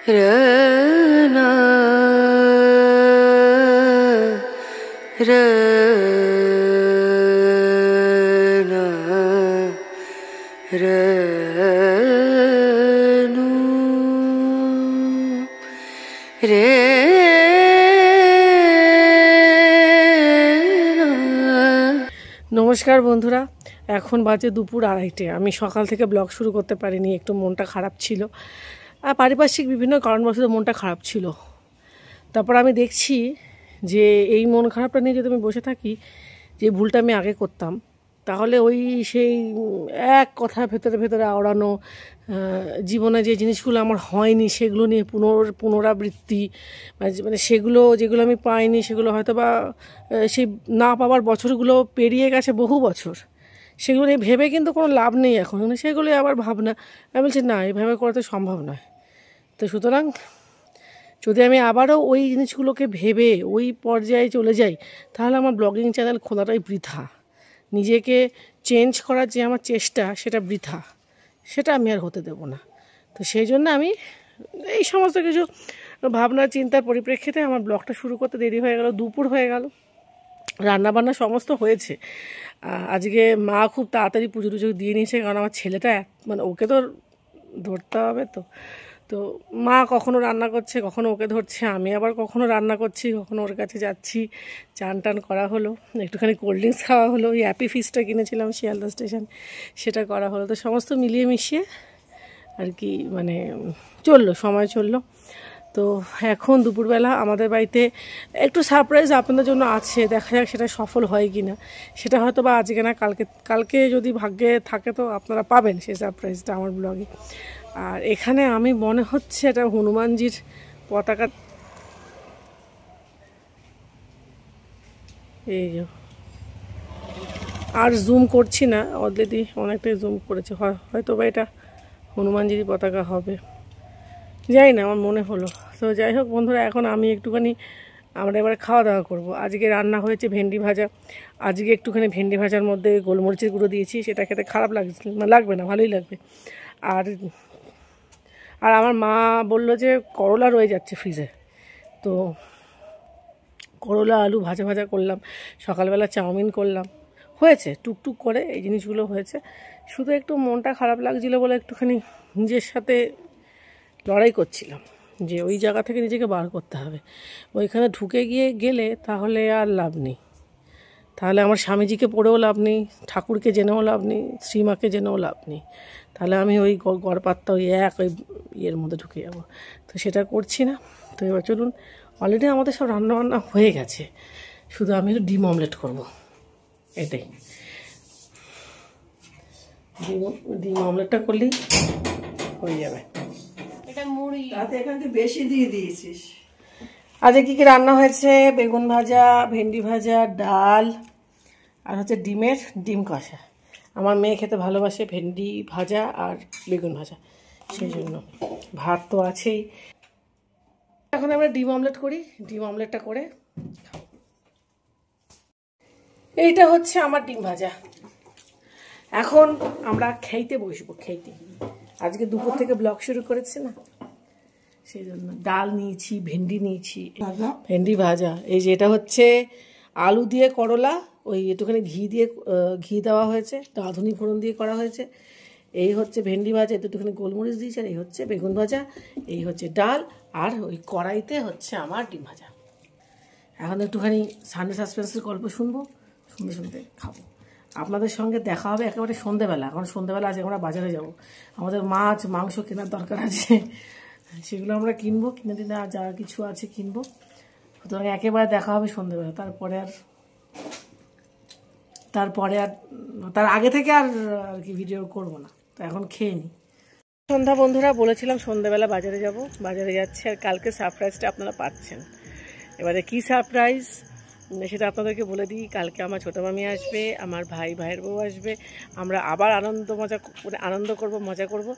रना रना रनु रे। নমস্কার বন্ধুরা, এখন বাজে দুপুর 2:30। আমি সকাল থেকে ব্লগ শুরু করতে পারিনি, একটু মনটা খারাপ ছিল। আর পারিপার্শ্বিক বিভিন্ন কারণবশত মনটা খারাপ ছিল। তারপর আমি দেখছি যে এই মন খারাপটা নিয়ে যদি আমি বসে থাকি, যে ভুলটা আমি আগে করতাম, তাহলে ওই সেই এক কথা ভেতরে ভেতরে আওড়ানো, জীবনে যে জিনিসগুলো আমার হয়নি সেগুলো নিয়ে পুনরাবৃত্তি, মানে সেগুলো যেগুলো আমি পাইনি সেগুলো হয়তো বা সেই না পাওয়ার বছরগুলো পেরিয়ে গেছে, বহু বছর, সেগুলো নিয়ে ভেবে কিন্তু কোনো লাভ নেই এখন। সেগুলোই আবার ভাবনা। আমি বলছি না, এইভাবে করা তো সম্ভব নয়। তো সুতরাং যদি আমি আবারও ওই জিনিসগুলোকে ভেবে ওই পর্যায়ে চলে যাই, তাহলে আমার ব্লগিং চ্যানেল খোলাটাই বৃথা। নিজেকে চেঞ্জ করার যে আমার চেষ্টা, সেটা বৃথা, সেটা আমি আর হতে দেব না। তো সেই জন্য আমি এই সমস্ত কিছু ভাবনা চিন্তার পরিপ্রেক্ষিতে আমার ব্লগটা শুরু করতে দেরি হয়ে গেল, দুপুর হয়ে গেল। রান্নাবান্না সমস্ত হয়েছে। আজকে মা খুব তাড়াতাড়ি পুজো টুজো দিয়ে নিয়েছে, কারণ আমার ছেলেটা মানে ওকে তো ধরতে হবে। তো মা কখনো রান্না করছে, কখনো ওকে ধরছে, আমি আবার কখনো রান্না করছি, কখনো ওর কাছে যাচ্ছি। চান টান করা হলো, একটুখানি কোল্ড ড্রিঙ্কস খাওয়া হলো, ওই অ্যাপি ফিজটা কিনেছিলাম শিয়ালদা স্টেশন, সেটা করা হলো। তো সমস্ত মিলিয়ে মিশিয়ে আর কি মানে চললো, সময় চললো। তো এখন দুপুরবেলা আমাদের বাড়িতে একটু সারপ্রাইজ আপনাদের জন্য আছে, দেখা যাক সেটা সফল হয় কি না। সেটা হয়তো বা আজকে না, কালকে যদি ভাগ্যে থাকে তো আপনারা পাবেন সেই সারপ্রাইজটা আমার ব্লগে। আর এখানে আমি মনে হচ্ছে এটা হনুমানজির পতাকা, এই যে আর জুম করছি না, অলরেডি অনেকটাই জুম করেছে, হয়তো বা এটা হনুমানজির পতাকা হবে, যাই না, আমার মনে হলো। তো যাই হোক বন্ধুরা, এখন আমি একটুখানি আমরা এবারে খাওয়া দাওয়া করবো। আজকে রান্না হয়েছে ভেন্ডি ভাজা। আজকে একটুখানি ভেন্ডি ভাজার মধ্যে গোলমরিচের গুঁড়ো দিয়েছি, সেটা খেতে খারাপ লাগবে না, ভালোই লাগবে। আর আমার মা বললো যে করলা রয়ে যাচ্ছে ফ্রিজে, তো করলা আলু ভাজা ভাজা করলাম। সকালবেলা চাউমিন করলাম, হয়েছে টুকটুক করে এই জিনিসগুলো হয়েছে। শুধু একটু মনটা খারাপ লাগছিলো বলে একটুখানি নিজের সাথে লড়াই করছিলাম যে ওই জায়গা থেকে নিজেকে বার করতে হবে। ওইখানে ঢুকে গেলে তাহলে আর লাভ নেই, তাহলে আমার স্বামীজিকে পড়েও লাভ নেই, ঠাকুরকে জেনেও লাভ নেই, শ্রীমাকে জেনেও লাভ নেই। তাহলে আমি ওই গড়পাত্তা ওই ইয়ের মধ্যে ঢুকে যাব। তো সেটা করছি না। তো এবার চলুন, অলরেডি আমাদের সব রান্নাবান্না হয়ে গেছে, শুধু আমি একটু ডিম অমলেট করবো, এটাই। ডিম অমলেটটা করলেই হয়ে যাবে। বেশি দিয়ে দিয়েছিস। আজকে কী কী রান্না হয়েছে? বেগুন ভাজা, ভেন্ডি ভাজা, ডাল, আর হচ্ছে ডিম কষা। আমার মেয়ে খেতে ভালোবাসে ভেন্ডি ভাজা আর বেগুন ভাজা, সেই জন্য ভাত তো আছেই। এখন আমরা ডিম অমলেট করি, ডিম অমলেটটা করে খাবো। এইটা হচ্ছে আমার ডিম ভাজা। এখন আমরা খেতে বসবো, আজকে দুপুর থেকে ব্লগ শুরু করেছি না, সেই জন্য ডাল নিয়েছি, ভেন্ডি নিয়েছি, ভেন্ডি ভাজা। এই যে এটা হচ্ছে আলু দিয়ে করলা, ওই একটুখানি ঘি দেওয়া হয়েছে, রাঁধুনি ফোড়ন দিয়ে করা হয়েছে। এই হচ্ছে ভেন্ডি ভাজা, এতে একটুখানি গোলমরিচ দিয়েছে। আর এই হচ্ছে বেগুন ভাজা, এই হচ্ছে ডাল, আর ওই কড়াইতে হচ্ছে আমার ডিম ভাজা। এখন একটুখানি সানডে সাসপেন্সের গল্প শুনবো, শুনতে খাবো। আপনাদের সঙ্গে দেখা হবে একেবারে সন্ধেবেলা। এখন সন্ধেবেলা আজকে আমরা বাজারে যাব, আমাদের মাছ মাংস কেনার দরকার আছে, সেগুলো আমরা কিনবো, কিনে দিনে আর যা কিছু আছে কিনবো। সুতরাং একেবারে দেখা হবে সন্ধেবেলা। তার আগে থেকে আর কি ভিডিও করব না। তো এখন খেয়ে নিই। সন্ধ্যা বন্ধুরা, বলেছিলাম সন্ধেবেলা বাজারে যাব, বাজারে যাচ্ছি। আর কালকে সারপ্রাইজটা আপনারা পাচ্ছেন। এবারে কি সারপ্রাইজ সেটা আপনাদেরকে বলে দিই। কালকে আমার ছোটো মামি আসবে, আমার ভাইয়ের বউ আসবে। আমরা আবার আনন্দ করব, মজা করব।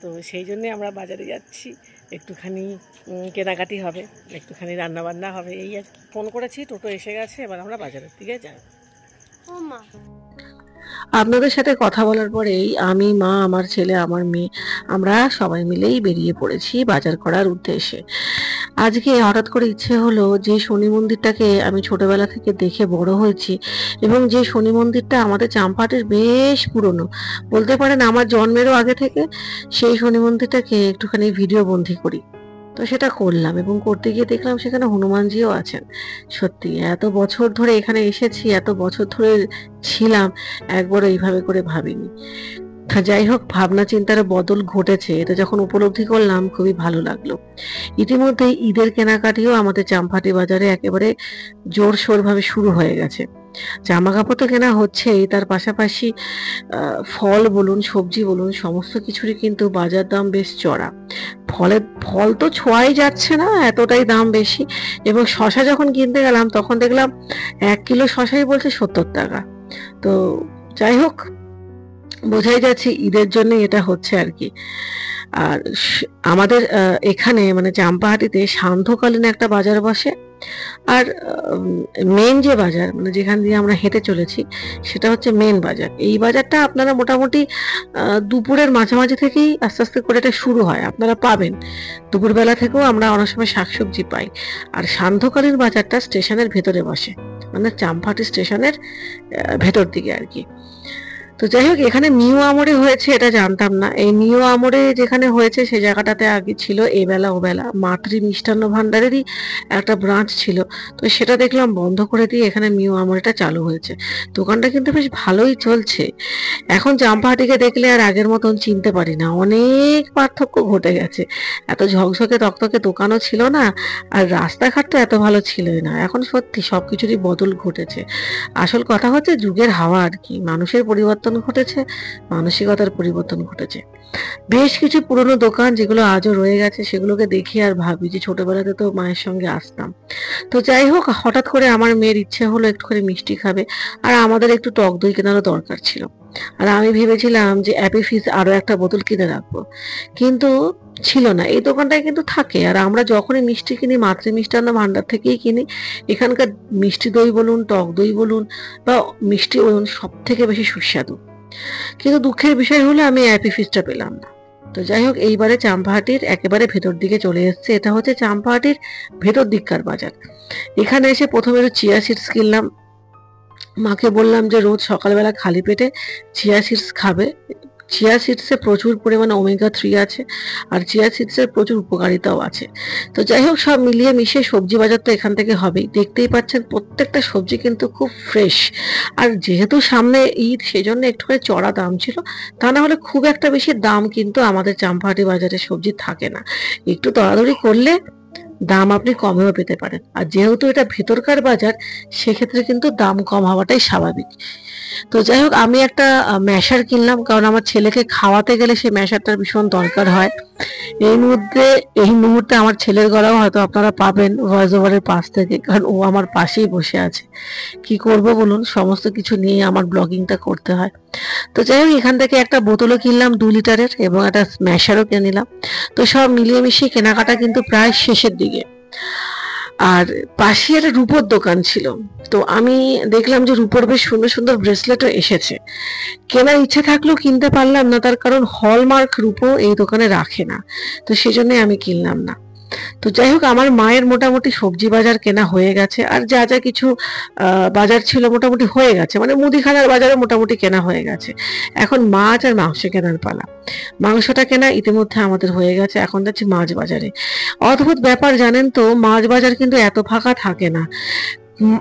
তো সেই জন্যে আমরা বাজারে যাচ্ছি, একটুখানি কেনাকাটি হবে, একটুখানি রান্নাবান্না হবে, এই আর ফোন করেছি, টোটো এসে গেছে, এবার আমরা বাজারের দিকে যাই। আপনাদের সাথে কথা বলার পরেই আমি, মা, আমার ছেলে, আমার মেয়ে, আমরা সবাই মিলেই বেরিয়ে পড়েছি বাজার করার উদ্দেশ্যে। আজকে হঠাৎ করে ইচ্ছে হলো যে শনি মন্দিরটাকে আমি ছোটবেলা থেকে দেখে বড় হয়েছি, এবং যে শনি মন্দিরটা আমাদের চাম্পাহাটির বেশ পুরনো, বলতে পারেন আমার জন্মেরও আগে থেকে, সেই শনি মন্দিরটাকে একটুখানি ভিডিও বন্দি করি। তো সেটা করলাম, এবং করতে গিয়ে দেখলাম সেখানে হনুমানজিও আছেন। সত্যি এত বছর ধরে এখানে এসেছি, এত বছর ধরে ছিলাম, একবারও এইভাবে করে ভাবিনি। যাই হোক, ভাবনা চিন্তার বদল ঘটেছে, এটা যখন উপলব্ধি করলাম খুবই ভালো লাগলো। ইতিমধ্যে ঈদের কেনাকাটিও আমাদের চাম্পাহাটি বাজারে একেবারে জোরসোর ভাবে শুরু হয়ে গেছে। জামা কাপড় তো কেনা হচ্ছেই, তার পাশাপাশি ফল বলুন, সবজি বলুন, সমস্ত কিছুরই কিন্তু বাজার দাম বেশ চড়া। ফল তো ছোঁয়াই যাচ্ছে না, এতটাই দাম বেশি। এবং শশা যখন কিনতে গেলাম তখন দেখলাম 1 কিলো শশাই বলছে 70 টাকা। তো যাই হোক, বোঝাই যাচ্ছে ঈদের জন্য এটা হচ্ছে আর কি। আর আমাদের এখানে মানে চাম্পাহাটিতে সান্ধ্যকালীন একটা বাজার বসে। আর মেন যে বাজার, মানে যেখান দিয়ে আমরা হেঁটে চলেছি, সেটা হচ্ছে মেন বাজার। এই বাজারটা আপনারা মোটামুটি দুপুরের মাঝামাঝি থেকেই আস্তে আস্তে করে এটা শুরু হয়, আপনারা পাবেন। দুপুরবেলা থেকেও আমরা অনেক সময় শাকসবজি পাই। আর সান্ধ্যকালীন বাজারটা স্টেশনের ভেতরে বসে, মানে চাম্পাহাটি স্টেশনের ভেতর দিকে আর কি। তো যাই হোক, এখানে নিউ আমরে হয়েছে এটা জানতাম না। এই নিউ আমরে যেখানে হয়েছে সেই জায়গাটাতে আগে ছিল এবেলা ওবেলা মাতৃ মিষ্টান্ন ভান্ডারেরই একটা ব্রাঞ্চ ছিল। তো সেটা দেখলাম বন্ধ করে দিয়ে এখানে নিউ আমরেটা চালু হয়েছে। দোকানটা কিন্তু বেশ ভালোই চলছে। এখন চাম্পাহাটিকে দেখলে আর আগের মতন চিনতে পারি না, অনেক পার্থক্য ঘটে গেছে। এত ঝকঝকে তকতকে দোকানও ছিল না, আর রাস্তাঘাট তো এত ভালো ছিলই না। এখন সত্যি সবকিছুরই বদল ঘটেছে। আসল কথা হচ্ছে যুগের হাওয়া আর কি, মানুষের পরিবর্তন ঘটেছে, মানসিকতার পরিবর্তন ঘটেছে। বেশ কিছু পুরনো দোকান যেগুলো আজও রয়ে গেছে, সেগুলোকে দেখি আর ভাবি যে ছোটবেলাতে তো মায়ের সঙ্গে আসতাম। তো যাই হোক, হঠাৎ করে আমার মেয়ের ইচ্ছে হলো একটুখানি মিষ্টি খাবে, আর আমাদের একটু টক দই কেনারও দরকার ছিল। আর আমি ভেবেছিলাম যে অ্যাপি ফিজ আরো একটা বোতল কিনে রাখবো, কিন্তু ছিল না। এই দোকানটায় কিন্তু থাকে, আর আমরা যখনই মিষ্টি কিনি মাতৃ মিষ্টান্ন ভান্ডার থেকেই কিনি। এখানকার মিষ্টি দই বলুন, টক দই বলুন বা মিষ্টি বলুন, সব থেকে বেশি সুস্বাদু। কিন্তু দুঃখের বিষয় হলো আমি অ্যাপি ফিজটা পেলাম না। তো যাই হোক, এইবারে চাম্পাহাটির একেবারে ভেতর দিকে চলে এসছে। এটা হচ্ছে চাম্পাহাটির ভেতর দিককার বাজার। এখানে এসে প্রথমে একটু চিয়া সিডস কিনলাম। মাকে বললাম যে রোজ সকালবেলা খালি পেটে চিয়া সিডস খাবে। চিয়া সিডসে প্রচুর পরিমাণে ওমেগা 3 আছে, আর চিয়া সিডসের প্রচুর উপকারিতাও আছে। তো যাই হোক, সব মিলিয়ে মিশিয়ে সবজি বাজার তো এখান থেকে হবেই। দেখতেই পাচ্ছেন প্রত্যেকটা সবজি কিন্তু খুব ফ্রেশ। আর যেহেতু সামনে ঈদ, সেজন্য একটুখানি চড়া দাম ছিল। তা না হলে খুব একটা বেশি দাম কিন্তু আমাদের চাম্পাহাটি বাজারে সবজি থাকে না। একটু দরাদরি করলে দাম আপনি কমেও পেতে পারেন। আর যেহেতু এটা ভেতরকার বাজার, সেক্ষেত্রে কিন্তু দাম কম হওয়াটাই স্বাভাবিক। তো যাই হোক, আমি একটা ম্যাশার কিনলাম, কারণ আমার ছেলেকে খাওয়াতে গেলে সেই ম্যাশারটার ভীষণ দরকার হয়। এই মুহূর্তে আমার ছেলের গলাও হয়তো আপনারা পাবেন ভয়েস ওভারের পাশ থেকে, কারণ ও আমার পাশেই বসে আছে। কি করব বলুন, সমস্ত কিছু নিয়ে আমার ব্লগিংটা করতে হয়। তো যাই হোক, এখান থেকে একটা বোতলও কিনলাম 2 লিটারের, এবং একটা স্ম্যাশারও কিনে নিলাম। তো সব মিলিয়ে মিশিয়ে কেনাকাটা কিন্তু প্রায় শেষের দিকে। আর পাশে একটা রূপোর দোকান ছিল। তো আমি দেখলাম যে রূপোর বেশ সুন্দর সুন্দর ব্রেসলেটও এসেছে। কেনার ইচ্ছে থাকলেও কিনতে পারলাম না, তার কারণ হলমার্ক রূপো এই দোকানে রাখে না। তো সেজন্য আমি কিনলাম না। তো যাই হোক, আমার মায়ের মোটামুটি সবজি বাজার কেনা হয়ে গেছে, আর যা যা কিছু বাজার ছিল মোটামুটি হয়ে গেছে, মানে মুদিখানার বাজারে মোটামুটি কেনা হয়ে গেছে। এখন মাছ আর মাংস কেনার পালা। মাংসটা কেনা ইতিমধ্যে আমাদের হয়ে গেছে, এখন যাচ্ছি মাছ বাজারে। অদ্ভুত ব্যাপার জানেন তো, মাছ বাজার কিন্তু এত ফাঁকা থাকে না।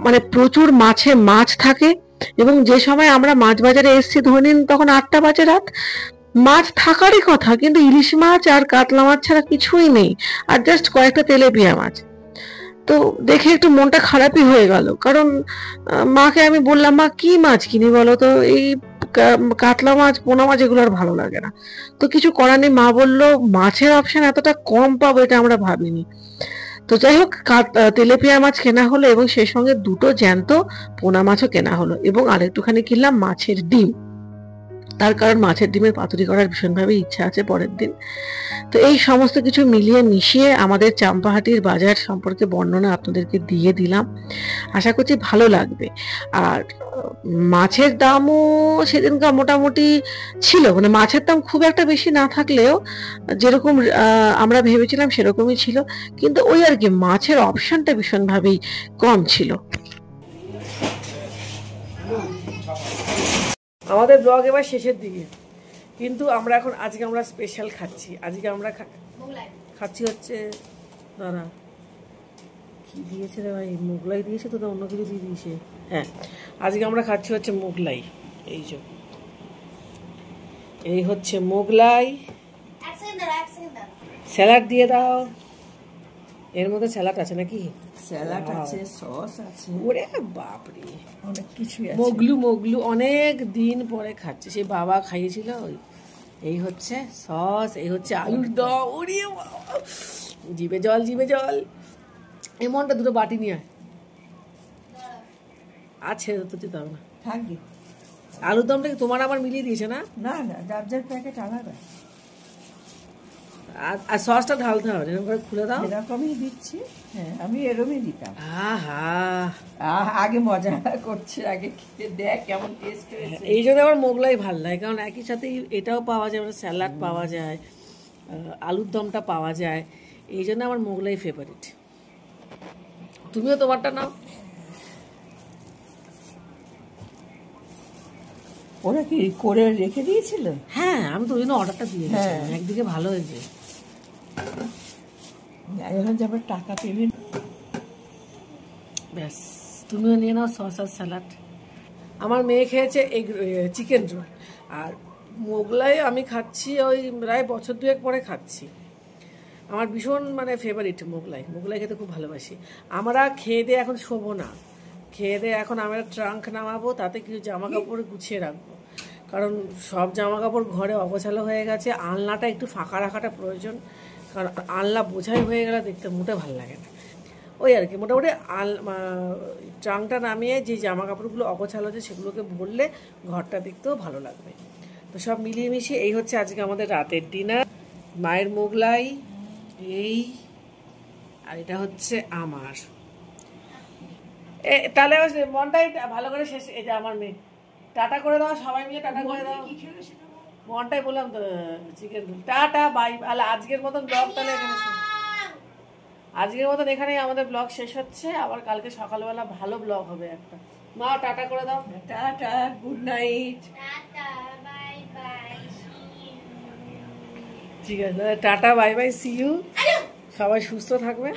মানে প্রচুর মাছ থাকে। এবং যে সময় আমরা মাছ বাজারে এসেছি ধরে নিন তখন 8টা বাজে রাত, মাছ থাকারই কথা, কিন্তু ইলিশ মাছ আর কাতলা মাছ ছাড়া কিছুই নেই। আর জাস্ট কয়েকটা তেলেপিয়া মাছ। তো দেখে একটু মনটা খারাপই হয়ে গেল, কারণ মাকে আমি বললাম, মা কি মাছ কিনি বলো তো, এই কাতলা মাছ পোনা মাছ এগুলো আর ভালো লাগে না। তো কিছু করার নেই, মা বললো মাছের অপশন এতটা কম পাবো এটা আমরা ভাবিনি। তো যাই হোক, তেলেপিয়া মাছ কেনা হলো, এবং সেই সঙ্গে 2টো জ্যান্ত পোনা মাছও কেনা হলো, এবং আরেকটুখানি কিনলাম মাছের ডিম। তার কারণ মাছের ডিমের পাতুরি করার ভীষণভাবে ইচ্ছা আছে পরের দিন। তো এই সমস্ত কিছু মিলিয়ে মিশিয়ে আমাদের চাম্পাহাটির বাজার সম্পর্কে বর্ণনা আপনাদেরকে দিয়ে দিলাম। আশা করছি ভালো লাগবে। আর মাছের দামও সেদিনকার মোটামুটি ছিল, মানে মাছের দাম খুব একটা বেশি না থাকলেও যেরকম আমরা ভেবেছিলাম সেরকমই ছিল, কিন্তু ওই আর কি মাছের অপশনটা ভীষণভাবেই কম ছিল। আমাদের ব্লগ এবার শেষের দিকে, কিন্তু আমরা এখন আজকে আমরা স্পেশাল খাচ্ছি। আজকে আমরা খাচ্ছি হচ্ছে, দাঁড়া কি দিয়েছে রে ভাই, মোগলাই দিয়েছে তো, অন্য কিছু দিয়ে দিয়েছে। হ্যাঁ, আজকে আমরা খাচ্ছি হচ্ছে মোগলাই। এই যে এই হচ্ছে মোগলাই। স্যালাড দিয়ে দাও। এর মধ্যে স্যালাড আছে নাকি? স্যালাড আছে, সস আছে, ওরে বাপরে অনেক কিছু আছে। মোগলু মোগলু অনেক দিন পরে খাচ্ছে, সেই বাবা খাইয়েছিল। এই হচ্ছে সস, এই হচ্ছে আলুর দম। ওরে বাবা, জিভে জল, জিভে জল। এমনটা দুটো বাটি নিয়ে আছে তো, যেতে হবে না, থাকবে। আলুর দমটা কি তোমার আবার মিলিয়ে দিয়েছে না? না না, যার যার প্যাকেট আলাদা। আর সসটা ঢালতে হবে, এরকম করে খুলে দাও। এরকমই দিচ্ছি। হ্যাঁ, আমি এরকমই দিতাম। আগে মজা করছে, আগে খেয়ে দেখ কেমন টেস্ট হয়েছে। এই জন্য আমার মোগলাই ভালো লাগে, কারণ একই সাথে এটাও পাওয়া যায়, মানে স্যালাড পাওয়া যায়, আলুর দমটা পাওয়া যায়। এই জন্য আমার মোগলাই ফেভারিট। তুমিও তোমারটা নাও। ওরা কি করে রেখে দিয়েছিল? হ্যাঁ, আমি তো ওই জন্য অর্ডারটা দিয়ে দিয়েছিলাম। একদিকে ভালো হয়েছে। এখন যাবার টাকা পেমেন্ট, ব্যাস তুমিও নিয়ে নাও সস আর স্যালাড। আমার মেয়ে খেয়েছে এই চিকেন রোল, আর মোগলাই আমি খাচ্ছি ওই প্রায় বছর দুয়েক পরে খাচ্ছি। আমার ভীষণ মানে ফেভারিট মোগলাই। মোগলাই খেতে খুব ভালোবাসি। আমরা খেয়ে দিয়ে এখন শোবো না, খেয়ে দিয়ে এখন আমরা ট্রাঙ্ক নামাবো, তাতে কিছু জামা কাপড় গুছিয়ে রাখবো, কারণ সব জামা কাপড় ঘরে অগোছালো হয়ে গেছে। আলনাটা একটু ফাঁকা রাখাটা প্রয়োজন, কারণ আলনা বোঝাই হয়ে গেলে দেখতে মোটে ভালো লাগে না। ওই আর কি, মোটামুটি ট্রাঙ্কটা নামিয়ে যে জামা কাপড়গুলো অগোছালো আছে সেগুলোকে ভরলে ঘরটা দেখতেও ভালো লাগবে। তো সব মিলিয়ে মিশিয়ে এই হচ্ছে আজকে আমাদের রাতের ডিনার। মায়ের মোগলাই এই, আর এটা হচ্ছে আমার। তাহলে মনটাই ভালো করে শেষ। এই যে আমার মেয়ে, টাটা করে দাও, সবাই মিলে টাটা করে দাও। মনটাই বললাম তো, চিকেন রোল। Tata bye. আজকের মতন ব্লগ তাহলে এখানে, আজকের মতন এখানেই আমাদের ব্লগ শেষ হচ্ছে। আবার কালকে সকালবেলা ভালো ব্লগ হবে একটা। মা টাটা করে দাও। Tata, good night. ঠিক আছে, tata bye bye, see you. সবাই সুস্থ থাকবে।